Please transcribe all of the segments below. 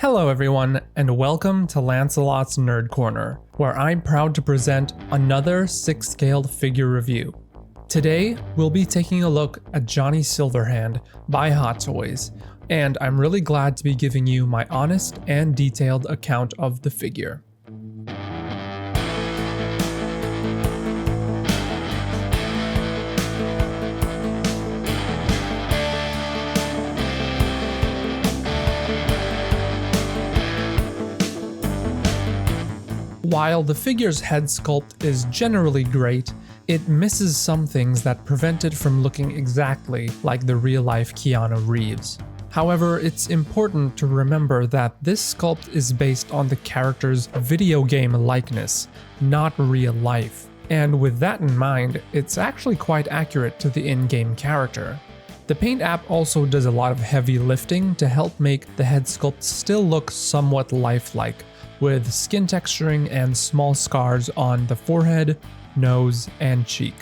Hello everyone, and welcome to Lancelot's Nerd Corner, where I'm proud to present another 6-scaled figure review. Today, we'll be taking a look at Johnny Silverhand by Hot Toys, and I'm really glad to be giving you my honest and detailed account of the figure. While the figure's head sculpt is generally great, it misses some things that prevent it from looking exactly like the real-life Keanu Reeves. However, it's important to remember that this sculpt is based on the character's video game likeness, not real life. And with that in mind, it's actually quite accurate to the in-game character. The Paint app also does a lot of heavy lifting to help make the head sculpt still look somewhat lifelike, with skin texturing and small scars on the forehead, nose, and cheek.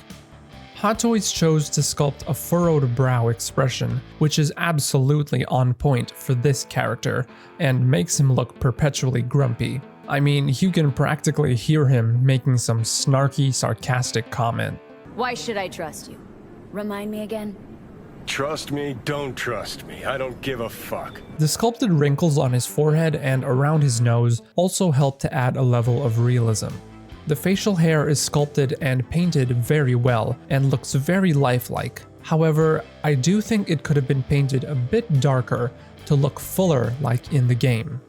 Hot Toys chose to sculpt a furrowed brow expression, which is absolutely on point for this character, and makes him look perpetually grumpy. I mean, you can practically hear him making some snarky, sarcastic comment. Why should I trust you? Remind me again? Trust me, don't trust me. I don't give a fuck. The sculpted wrinkles on his forehead and around his nose also help to add a level of realism. The facial hair is sculpted and painted very well and looks very lifelike. However, I do think it could have been painted a bit darker to look fuller like in the game.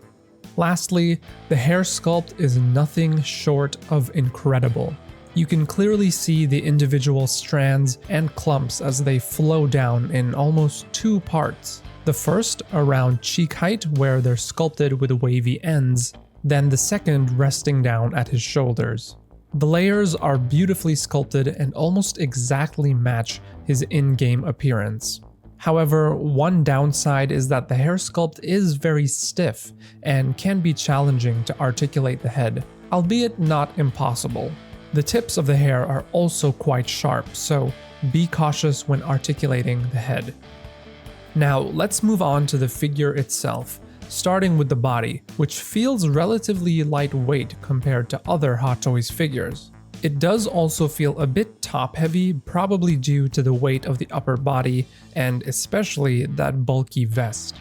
Lastly, the hair sculpt is nothing short of incredible. You can clearly see the individual strands and clumps as they flow down in almost two parts. The first around cheek height where they're sculpted with wavy ends, then the second resting down at his shoulders. The layers are beautifully sculpted and almost exactly match his in-game appearance. However, one downside is that the hair sculpt is very stiff and can be challenging to articulate the head, albeit not impossible. The tips of the hair are also quite sharp, so be cautious when articulating the head. Now, let's move on to the figure itself, starting with the body, which feels relatively lightweight compared to other Hot Toys figures. It does also feel a bit top-heavy, probably due to the weight of the upper body and especially that bulky vest.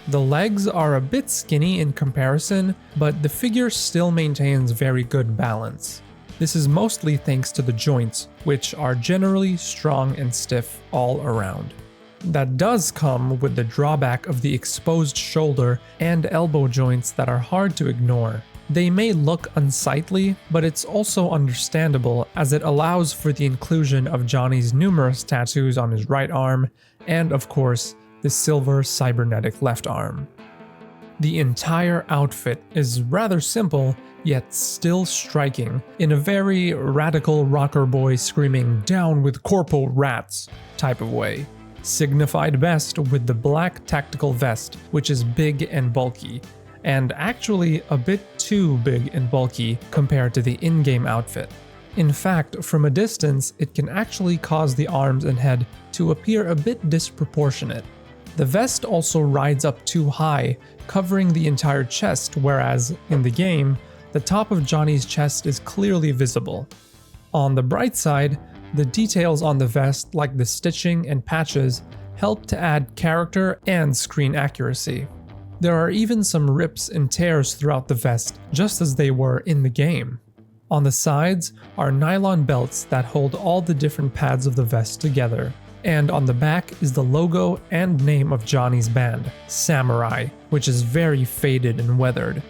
The legs are a bit skinny in comparison, but the figure still maintains very good balance. This is mostly thanks to the joints, which are generally strong and stiff all around. That does come with the drawback of the exposed shoulder and elbow joints that are hard to ignore. They may look unsightly, but it's also understandable as it allows for the inclusion of Johnny's numerous tattoos on his right arm, and of course, the silver cybernetic left arm. The entire outfit is rather simple, yet still striking, in a very radical Rockerboy screaming "down with corpo rats" type of way. Signified best with the black tactical vest, which is big and bulky, and actually a bit too big and bulky compared to the in-game outfit. In fact, from a distance, it can actually cause the arms and head to appear a bit disproportionate. The vest also rides up too high, covering the entire chest, whereas, in the game, the top of Johnny's chest is clearly visible. On the bright side, the details on the vest, like the stitching and patches, help to add character and screen accuracy. There are even some rips and tears throughout the vest, just as they were in the game. On the sides are nylon belts that hold all the different pads of the vest together. And on the back is the logo and name of Johnny's band, Samurai, which is very faded and weathered.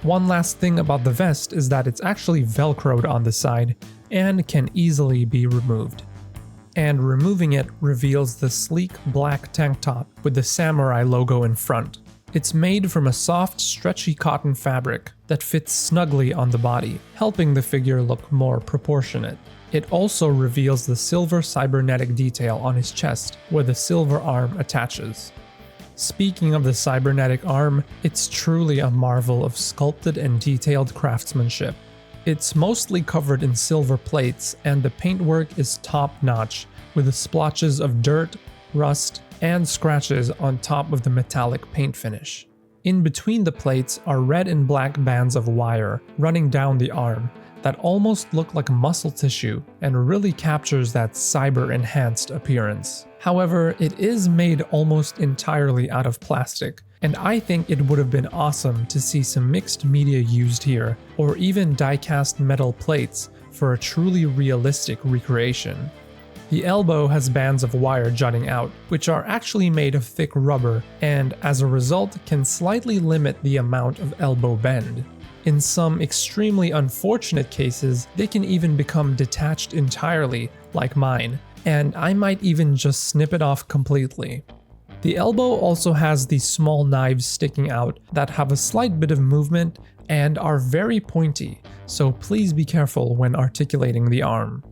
One last thing about the vest is that it's actually velcroed on the side and can easily be removed. And removing it reveals the sleek black tank top with the Samurai logo in front. It's made from a soft, stretchy cotton fabric that fits snugly on the body, helping the figure look more proportionate. It also reveals the silver cybernetic detail on his chest, where the silver arm attaches. Speaking of the cybernetic arm, it's truly a marvel of sculpted and detailed craftsmanship. It's mostly covered in silver plates, and the paintwork is top-notch, with the splotches of dirt, rust, and scratches on top of the metallic paint finish. In between the plates are red and black bands of wire running down the arm that almost look like muscle tissue and really captures that cyber-enhanced appearance. However, it is made almost entirely out of plastic, and I think it would have been awesome to see some mixed media used here, or even die-cast metal plates for a truly realistic recreation. The elbow has bands of wire jutting out, which are actually made of thick rubber, and as a result can slightly limit the amount of elbow bend. In some extremely unfortunate cases, they can even become detached entirely, like mine, and I might even just snip it off completely. The elbow also has these small knives sticking out that have a slight bit of movement and are very pointy, so please be careful when articulating the arm.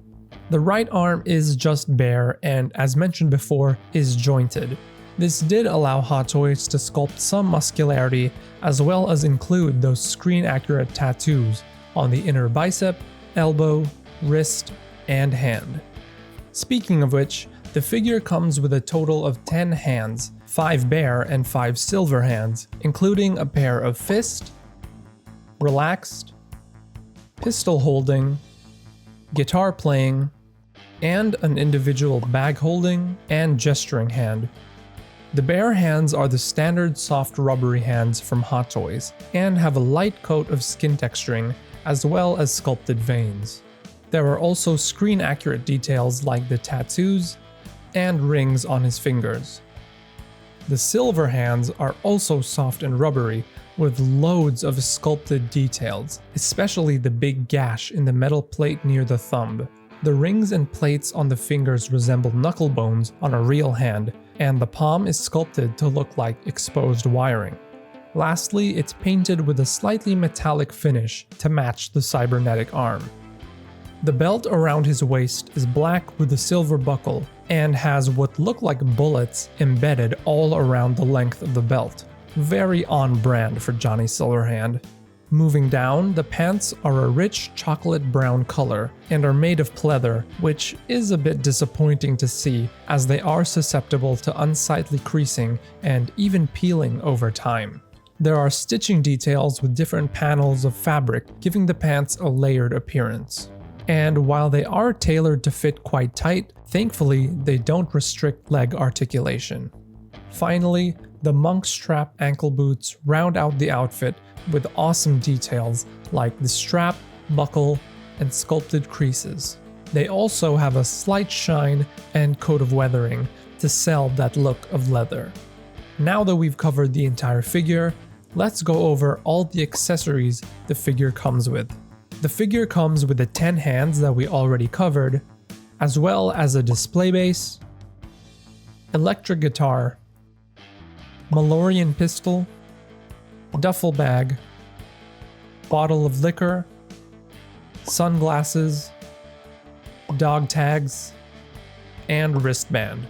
The right arm is just bare and, as mentioned before, is jointed. This did allow Hot Toys to sculpt some muscularity as well as include those screen-accurate tattoos on the inner bicep, elbow, wrist, and hand. Speaking of which, the figure comes with a total of 10 hands, 5 bare and 5 silver hands, including a pair of fist, relaxed, pistol holding, guitar playing, and an individual bag holding and gesturing hand. The bare hands are the standard soft rubbery hands from Hot Toys and have a light coat of skin texturing as well as sculpted veins. There are also screen accurate details like the tattoos and rings on his fingers. The silver hands are also soft and rubbery with loads of sculpted details, especially the big gash in the metal plate near the thumb. The rings and plates on the fingers resemble knuckle bones on a real hand, and the palm is sculpted to look like exposed wiring. Lastly, it's painted with a slightly metallic finish to match the cybernetic arm. The belt around his waist is black with a silver buckle and has what look like bullets embedded all around the length of the belt. Very on brand for Johnny Silverhand. Moving down, the pants are a rich chocolate brown color and are made of pleather, which is a bit disappointing to see as they are susceptible to unsightly creasing and even peeling over time. There are stitching details with different panels of fabric, giving the pants a layered appearance. And while they are tailored to fit quite tight, thankfully they don't restrict leg articulation. Finally, the monk strap ankle boots round out the outfit with awesome details like the strap, buckle, and sculpted creases. They also have a slight shine and coat of weathering to sell that look of leather. Now that we've covered the entire figure, let's go over all the accessories the figure comes with. The figure comes with the 10 hands that we already covered, as well as a display base, electric guitar, Malorian pistol, duffel bag, bottle of liquor, sunglasses, dog tags, and wristband.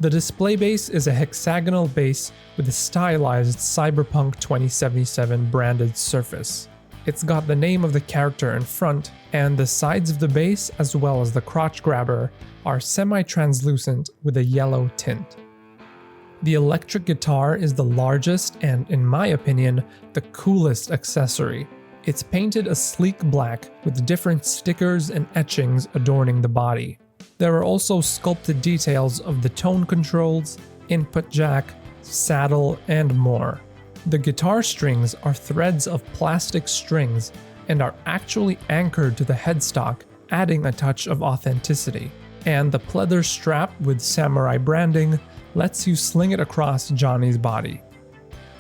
The display base is a hexagonal base with a stylized Cyberpunk 2077 branded surface. It's got the name of the character in front, and the sides of the base as well as the crotch grabber are semi-translucent with a yellow tint. The electric guitar is the largest and, in my opinion, the coolest accessory. It's painted a sleek black with different stickers and etchings adorning the body. There are also sculpted details of the tone controls, input jack, saddle, and more. The guitar strings are threads of plastic strings and are actually anchored to the headstock, adding a touch of authenticity. And the pleather strap with samurai branding lets you sling it across Johnny's body.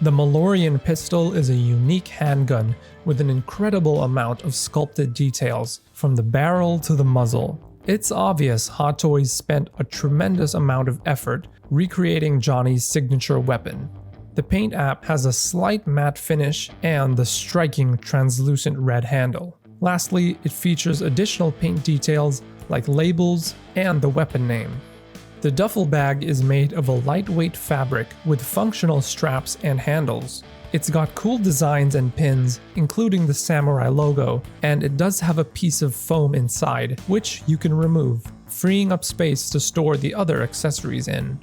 The Malorian pistol is a unique handgun with an incredible amount of sculpted details from the barrel to the muzzle. It's obvious Hot Toys spent a tremendous amount of effort recreating Johnny's signature weapon. The paint app has a slight matte finish and the striking translucent red handle. Lastly, it features additional paint details like labels and the weapon name. The duffel bag is made of a lightweight fabric with functional straps and handles. It's got cool designs and pins, including the samurai logo, and it does have a piece of foam inside, which you can remove, freeing up space to store the other accessories in.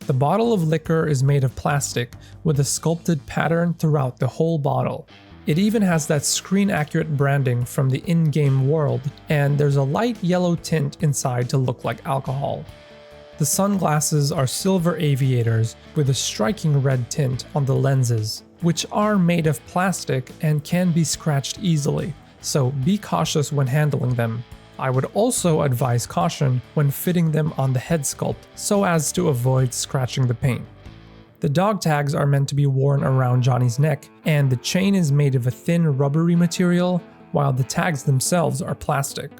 The bottle of liquor is made of plastic with a sculpted pattern throughout the whole bottle. It even has that screen-accurate branding from the in-game world, and there's a light yellow tint inside to look like alcohol. The sunglasses are silver aviators with a striking red tint on the lenses, which are made of plastic and can be scratched easily, so be cautious when handling them. I would also advise caution when fitting them on the head sculpt so as to avoid scratching the paint. The dog tags are meant to be worn around Johnny's neck, and the chain is made of a thin rubbery material, while the tags themselves are plastic.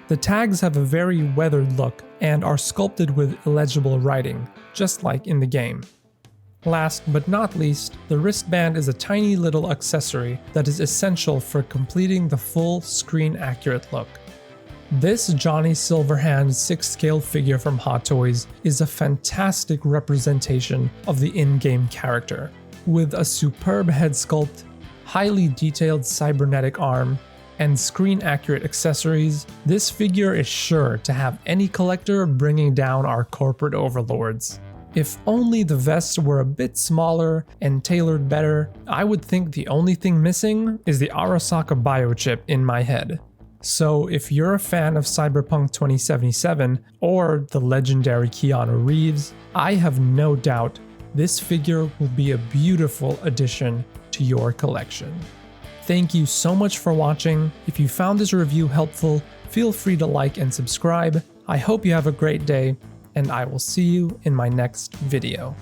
The tags have a very weathered look and are sculpted with illegible writing, just like in the game. Last but not least, the wristband is a tiny little accessory that is essential for completing the full screen-accurate look. This Johnny Silverhand 6-scale figure from Hot Toys is a fantastic representation of the in-game character. With a superb head sculpt, highly detailed cybernetic arm, and screen-accurate accessories, this figure is sure to have any collector bringing down our corporate overlords. If only the vest were a bit smaller and tailored better, I would think the only thing missing is the Arasaka biochip in my head. So if you're a fan of Cyberpunk 2077 or the legendary Keanu Reeves, I have no doubt this figure will be a beautiful addition to your collection. Thank you so much for watching. If you found this review helpful, feel free to like and subscribe. I hope you have a great day, and I will see you in my next video.